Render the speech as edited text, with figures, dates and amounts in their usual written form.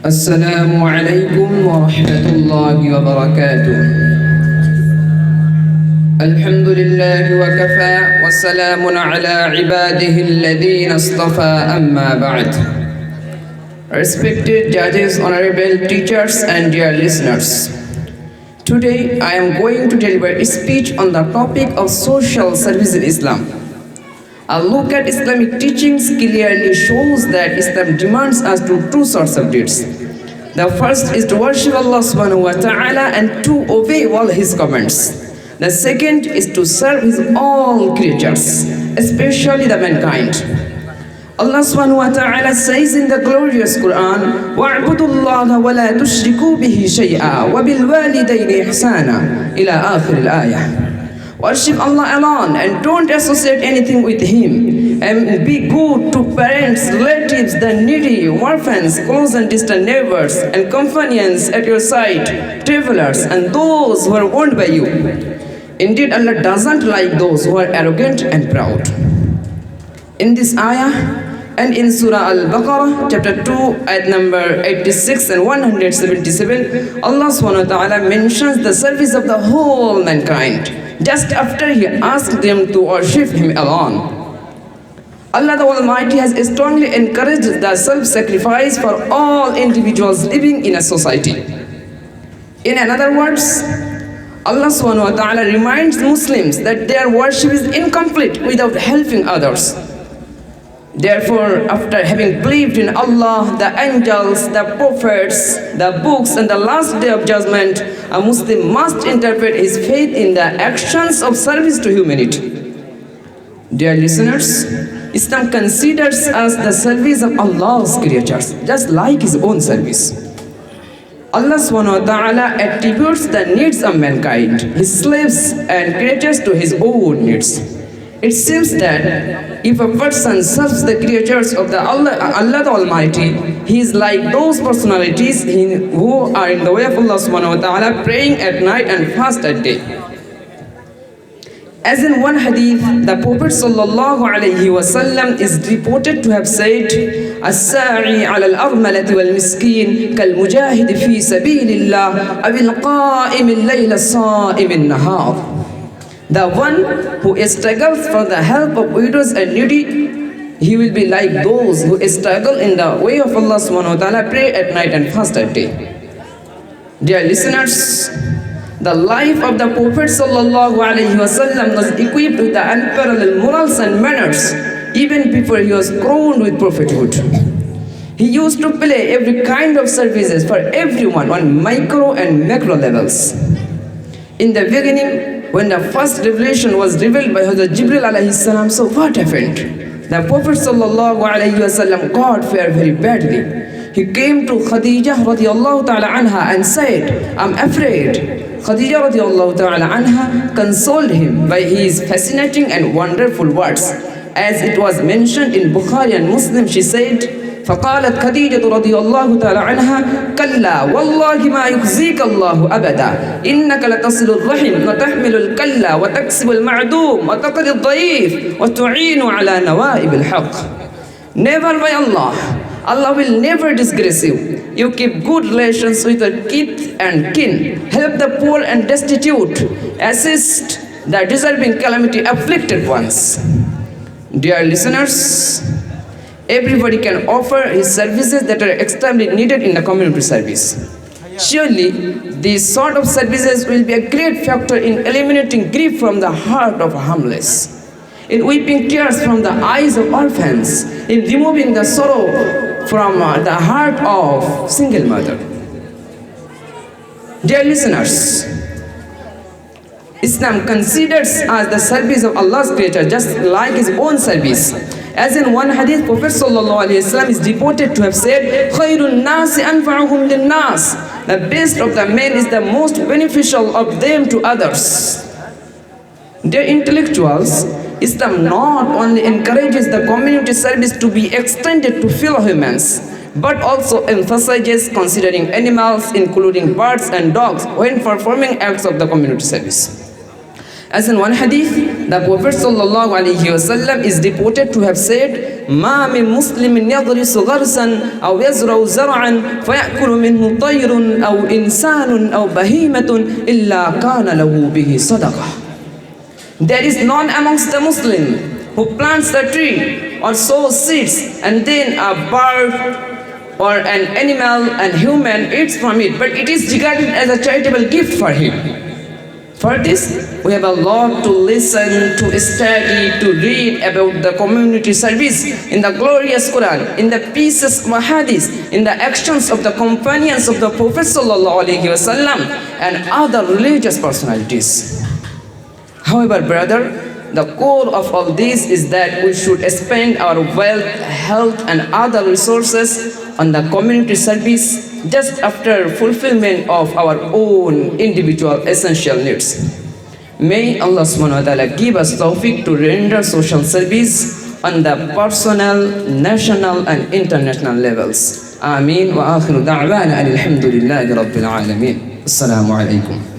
Assalamu alaikum wa rahmatullahi wa barakatuh. Alhamdulillahi wa kafa wa salamun ala ibadihi alladhina istafa amma ba'd. Respected judges, honorable teachers and dear listeners. Today I am going to deliver a speech on the topic of social service in Islam. A look at Islamic teachings clearly shows that Islam demands us to two sorts of deeds. The first is to worship Allah subhanahu wa ta'ala and to obey all His commands. The second is to serve His all creatures, especially the mankind. Allah subhanahu wa ta'ala says in the glorious Quran, وَاعْبُدُوا اللَّهَ وَلَا تُشْرِكُوا بِهِ شَيْئًا وَبِالْوَالِدَيْنِ إِحْسَانًا إِلَى آخِرِ الْآيَةِ. Worship Allah alone and don't associate anything with Him, and be good to parents, relatives, the needy, orphans, close and distant neighbors, and companions at your side, travelers, and those who are owned by you. Indeed, Allah doesn't like those who are arrogant and proud. In this ayah and in Surah Al-Baqarah, chapter 2, ayat number 86 and 177, Allah subhanahu wa ta'ala mentions the service of the whole mankind, just after He asked them to worship Him alone. Allah the Almighty has strongly encouraged the self-sacrifice for all individuals living in a society. In other words, Allah subhanahu wa ta'ala reminds Muslims that their worship is incomplete without helping others. Therefore, after having believed in Allah, the angels, the prophets, the books, and the last day of judgment, a Muslim must interpret his faith in the actions of service to humanity. Dear listeners, Islam considers us the service of Allah's creatures, just like His own service. Allah subhanahu wa ta'ala attributes the needs of mankind, His slaves and creatures, to His own needs. It seems that if a person serves the creatures of Allah the Almighty, he is like those personalities who are in the way of Allah subhanahu wa ta'ala, praying at night and fast at day. As in one hadith, the Prophet sallallahu alayhi wa sallam is reported to have said, الساعي على الأرملة والمسكين كالمجاهد في سبيل الله أو القائم الليل الصائم النهار. The one who struggles for the help of widows and needy, he will be like those who struggle in the way of Allah subhanahu wa ta'ala, pray at night and fast at day. Dear listeners, the life of the Prophet sallallahu alayhi wa sallam was equipped with the unparalleled morals and manners even before he was crowned with prophethood. He used to play every kind of services for everyone on micro and macro levels. In the beginning, when the first revelation was revealed by Hazrat Jibril alayhi salam, so what happened? The Prophet sallallahu alayhi wa sallam got fear very badly. He came to Khadija radiallahu ta'ala anha and said, I'm afraid. Khadija radiallahu ta'ala anha consoled him by his fascinating and wonderful words. As it was mentioned in Bukhari and Muslim, she said, فقالت خديجة رضي الله تعالى عنها كلا والله ما يخزيك الله أبدا إنك لتصل الرحم وتحمل الكلا وتكسب المعدوم وتقضي الضعيف وتعين على نوائب الحق. Never by Allah, Allah will never disgrace you. You keep good relations with your kith and kin, help the poor and destitute, assist the deserving calamity afflicted ones. Dear listeners, everybody can offer his services that are extremely needed in the community service. Surely, these sort of services will be a great factor in eliminating grief from the heart of harmless, in weeping tears from the eyes of orphans, in removing the sorrow from the heart of single mother. Dear listeners, Islam considers us the service of Allah's creator just like His own service. As in one hadith, Prophet sallallahu alaihi wasallam is reported to have said, خَيْرُ النَّاسِ أَنْفَعُهُمْ لِلنَّاسِ. The best of the men is the most beneficial of them to others. Dear intellectuals, Islam not only encourages the community service to be extended to fellow humans, but also emphasizes considering animals, including birds and dogs, when performing acts of the community service. As in one hadith, the Prophet ﷺ is reported to have said, "Ma min muslimin yadrisu gharsan aw yazra'u zar'an fayakulu minhu tayrun aw insanun aw bahimatun illa kana lahu bihi sadaqah." There is none amongst the Muslim who plants a tree or sows seeds and then a bird or an animal and human eats from it, but it is regarded as a charitable gift for him. For this, we have a lot to listen, to study, to read about the community service in the glorious Quran, in the pieces of hadith, in the actions of the companions of the Prophet ﷺ and other religious personalities. However, brother, the core of all this is that we should spend our wealth, health and other resources on the community service just after fulfillment of our own individual essential needs. May Allah subhanahu wa ta'ala give us tawfiq to render social service on the personal, national and international levels. Ameen wa akhiru da'wana alhamdulillahi rabbil alameen. Assalamu alaikum.